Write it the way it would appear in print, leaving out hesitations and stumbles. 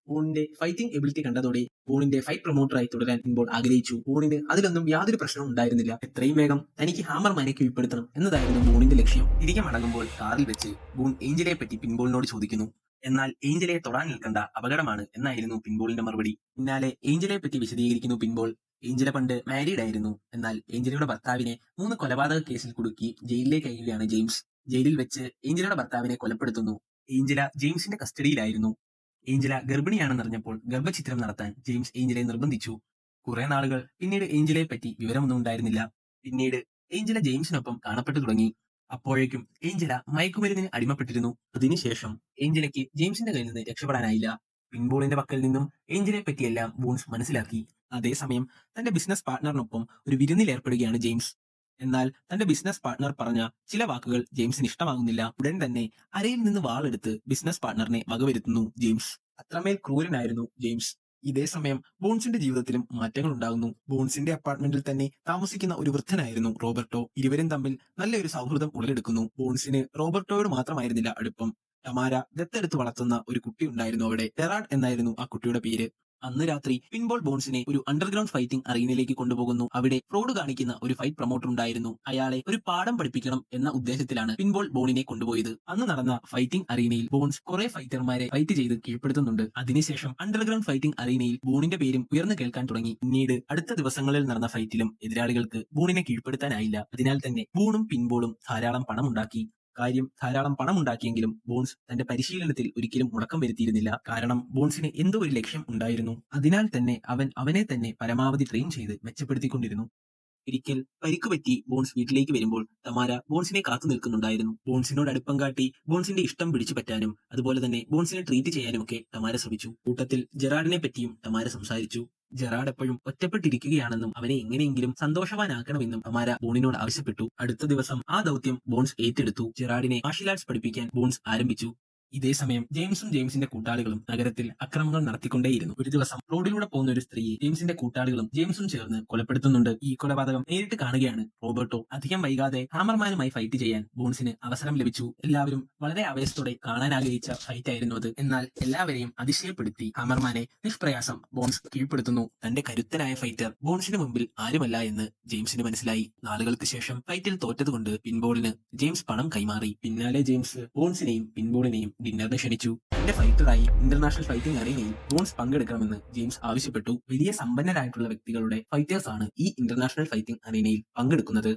ബോണിന്റെ fighting ability കണ്ടതോടെ ബോണിന്റെ fight പ്രൊമോട്ടറായി തുടരാൻ pinball ആഗ്രഹിച്ചു. ബോണിന് അതിലൊന്നും യാതൊരു പ്രശ്നവും ഉണ്ടായിരുന്നില്ല. എത്രയും വേഗം തനിക്ക് ഹാമർമാനെ കീഴ്പ്പെടുത്തണം എന്നതായിരുന്നു ബോണിന്റെ ലക്ഷ്യം. തിരികെ മടങ്ങുമ്പോൾ കാറിൽ വെച്ച് ബോൺ ഏഞ്ചലയെ പറ്റി പിൻബോളിനോട് ചോദിക്കുന്നു. എന്നാൽ ഏഞ്ചലയെ തൊടാൻ നിൽക്കേണ്ട, അപകടമാണ് എന്നായിരുന്നു പിൻബോളിന്റെ മറുപടി. പിന്നാലെ ഏഞ്ചലയെ പറ്റി വിശദീകരിക്കുന്നു പിൻബോൾ. ഏഞ്ചല പണ്ട് മാരീഡ് ആയിരുന്നു. എന്നാൽ ഏഞ്ചലയുടെ ഭർത്താവിനെ 3 കൊലപാതക കേസിൽ കുടുക്കി ജയിലിലേക്ക് അയക്കുകയാണ് ജെയിംസ്. ജയിലിൽ വെച്ച് ഏഞ്ചലയുടെ ഭർത്താവിനെ കൊലപ്പെടുത്തുന്നു. ഏഞ്ചല ജെയിംസിന്റെ കസ്റ്റഡിയിലായിരുന്നു. ഏഞ്ചല ഗർഭിണിയാണെന്നറിഞ്ഞപ്പോൾ ഗർഭഛിദ്രം നടത്താൻ ജെയിംസ് ഏഞ്ചലയെ നിർബന്ധിച്ചു. കുറെ നാളുകൾ പിന്നീട് ഏഞ്ചലയെ പറ്റി വിവരമൊന്നും ഉണ്ടായിരുന്നില്ല. പിന്നീട് ഏഞ്ചല ജെയിംസിനൊപ്പം കാണപ്പെട്ടു തുടങ്ങി. അപ്പോഴേക്കും ഏഞ്ചല മയക്കുമരുന്നിന് അടിമപ്പെട്ടിരുന്നു. അതിനുശേഷം ഏഞ്ചലയ്ക്ക് ജെയിംസിന്റെ കയ്യിൽ നിന്ന് രക്ഷപ്പെടാനായില്ല. പിൻബോളിന്റെ പക്കൽ നിന്നും ഏഞ്ചലയെ പറ്റിയെല്ലാം ബോൺസ് മനസ്സിലാക്കി. അതേസമയം തന്റെ ബിസിനസ് പാർട്ട്ണറിനൊപ്പം ഒരു വിരുന്നിൽ ഏർപ്പെടുകയാണ് ജെയിംസ്. എന്നാൽ തന്റെ ബിസിനസ് പാർട്ട്ണർ പറഞ്ഞ ചില വാക്കുകൾ ജെയിംസിന് ഇഷ്ടമാകുന്നില്ല. ഉടൻ തന്നെ അരയിൽ നിന്ന് വാളെടുത്ത് ബിസിനസ് പാർട്ട്ണറിനെ വകവരുത്തുന്നു ജെയിംസ്. അത്രമേൽ ക്രൂരനായിരുന്നു ജെയിംസ്. ഇതേസമയം ബോൺസിന്റെ ജീവിതത്തിലും മാറ്റങ്ങൾ ഉണ്ടാകുന്നു. ബോൺസിന്റെ അപ്പാർട്ട്മെന്റിൽ തന്നെ താമസിക്കുന്ന ഒരു വൃദ്ധനായിരുന്നു റോബർട്ടോ. ഇരുവരും തമ്മിൽ നല്ലൊരു സൗഹൃദം ഉടലെടുക്കുന്നു. ബോൺസിന് റോബർട്ടോയോട് മാത്രമായിരുന്നില്ല അടുപ്പം. ടമാര ദത്തെടുത്ത് വളർത്തുന്ന ഒരു കുട്ടി ഉണ്ടായിരുന്നു അവിടെ. ജെറാഡ് എന്നായിരുന്നു ആ കുട്ടിയുടെ പേര്. അന്ന് രാത്രി പിൻബോൾ ബോൺസിനെ ഒരു അണ്ടർഗ്രൗണ്ട് ഫൈറ്റിംഗ് അറീനയിലേക്ക് കൊണ്ടുപോകുന്നു. അവിടെ ഫ്രോഡ് കാണിക്കുന്ന ഒരു ഫൈറ്റ് പ്രൊമോട്ടർ ഉണ്ടായിരുന്നു. അയാളെ ഒരു പാഠം പഠിപ്പിക്കണം എന്ന ഉദ്ദേശത്തിലാണ് പിൻബോൾ ബോണിനെ കൊണ്ടുപോയത്. അന്ന് നടന്ന ഫൈറ്റിംഗ് അറീനയിൽ ബോൺസ് കുറെ ഫൈറ്റർമാരെ ഫൈറ്റ് ചെയ്ത് കീഴ്പ്പെടുത്തുന്നുണ്ട്. അതിനുശേഷം അണ്ടർഗ്രൗണ്ട് ഫൈറ്റിംഗ് അറീനയിൽ ബോണിന്റെ പേരും ഉയർന്നു കേൾക്കാൻ തുടങ്ങി. പിന്നീട് അടുത്ത ദിവസങ്ങളിൽ നടന്ന ഫൈറ്റിലും എതിരാളികൾക്ക് ബോണിനെ കീഴ്പ്പെടുത്താനായില്ല. അതിനാൽ തന്നെ ബോണും പിൻബോളും ധാരാളം പണമുണ്ടാക്കി. ധാരാളം പണമുണ്ടാക്കിയെങ്കിലും ബോൺസ് തന്റെ പരിശീലനത്തിൽ ഒരിക്കലും മുടക്കം വരുത്തിയിരുന്നില്ല. കാരണം ബോൺസിന് എന്തോ ഒരു ലക്ഷ്യം ഉണ്ടായിരുന്നു. അതിനാൽ തന്നെ അവനെ തന്നെ പരമാവധി ട്രെയിൻ ചെയ്ത് മെച്ചപ്പെടുത്തിക്കൊണ്ടിരുന്നു. ഒരിക്കൽ പരിക്കുപറ്റി ബോൺസ് വീട്ടിലേക്ക് വരുമ്പോൾ തമാര ബോൺസിനെ കാത്തു നിൽക്കുന്നുണ്ടായിരുന്നു. ബോൺസിനോട് അടുപ്പം കാട്ടി ബോൺസിന്റെ ഇഷ്ടം പിടിച്ചു പറ്റാനും അതുപോലെ തന്നെ ബോൺസിനെ ട്രീറ്റ് ചെയ്യാനുമൊക്കെ തമാര ശ്രമിച്ചു. കൂട്ടത്തിൽ ജെറാഡിനെ പറ്റിയും തമാര സംസാരിച്ചു. ജെറാഡ് എപ്പോഴും ഒറ്റപ്പെട്ടിരിക്കുകയാണെന്നും അവനെ എങ്ങനെയെങ്കിലും സന്തോഷവാനാക്കണമെന്നും തമാര ബോണിനോട് ആവശ്യപ്പെട്ടു. അടുത്ത ദിവസം ആ ദൗത്യം ബോൺസ് ഏറ്റെടുത്തു. ജെറാഡിനെ മാർഷ്യൽ ആർട്സ് പഠിപ്പിക്കാൻ ബോൺസ് ആരംഭിച്ചു. ഇതേസമയം ജെയിംസും ജെയിംസിന്റെ കൂട്ടാളികളും നഗരത്തിൽ അക്രമങ്ങൾ നടത്തിക്കൊണ്ടേയിരുന്നു. ഒരു ദിവസം റോഡിലൂടെ പോകുന്ന ഒരു സ്ത്രീയെ ജെയിംസിന്റെ കൂട്ടാളികളും ജെയിംസും ചേർന്ന് കൊലപ്പെടുത്തുന്നുണ്ട്. ഈ കൊലപാതകം നേരിട്ട് കാണുകയാണ് റോബർട്ടോ. അധികം വൈകാതെ ഹാമർമാനുമായി ഫൈറ്റ് ചെയ്യാൻ ബോൺസിന് അവസരം ലഭിച്ചു. എല്ലാവരും വളരെ ആവേശത്തോടെ കാണാൻ ആഗ്രഹിച്ച ഫൈറ്റ് ആയിരുന്നു അത്. എന്നാൽ എല്ലാവരെയും അതിശയപ്പെടുത്തി ഹാമർമാനെ നിഷ്പ്രയാസം ബോൺസ് കീഴ്പ്പെടുത്തുന്നു. തന്റെ കരുത്തനായ ഫൈറ്റർ ബോൺസിന് മുമ്പിൽ ആരുമല്ല എന്ന് ജെയിംസിന് മനസ്സിലായി. നാളുകൾക്ക് ശേഷം ഫൈറ്റിൽ തോറ്റതുകൊണ്ട് പിൻബോളിന് ജെയിംസ് പണം കൈമാറി. പിന്നാലെ ജെയിംസ് ബോൺസിനെയും പിൻബോളിനെയും ഡിന്നറിന് ക്ഷണിച്ചു. തന്റെ ഫൈറ്ററായി ഇന്റർനാഷണൽ ഫൈറ്റിംഗ് അറീനയിൽ ബോൺസ് പങ്കെടുക്കണമെന്ന് ജെയിംസ് ആവശ്യപ്പെട്ടു. വലിയ സമ്പന്നരായിട്ടുള്ള വ്യക്തികളുടെ ഫൈറ്റേഴ്സ് ആണ് ഈ ഇന്റർനാഷണൽ ഫൈറ്റിംഗ് അറീനയിൽ പങ്കെടുക്കുന്നത്.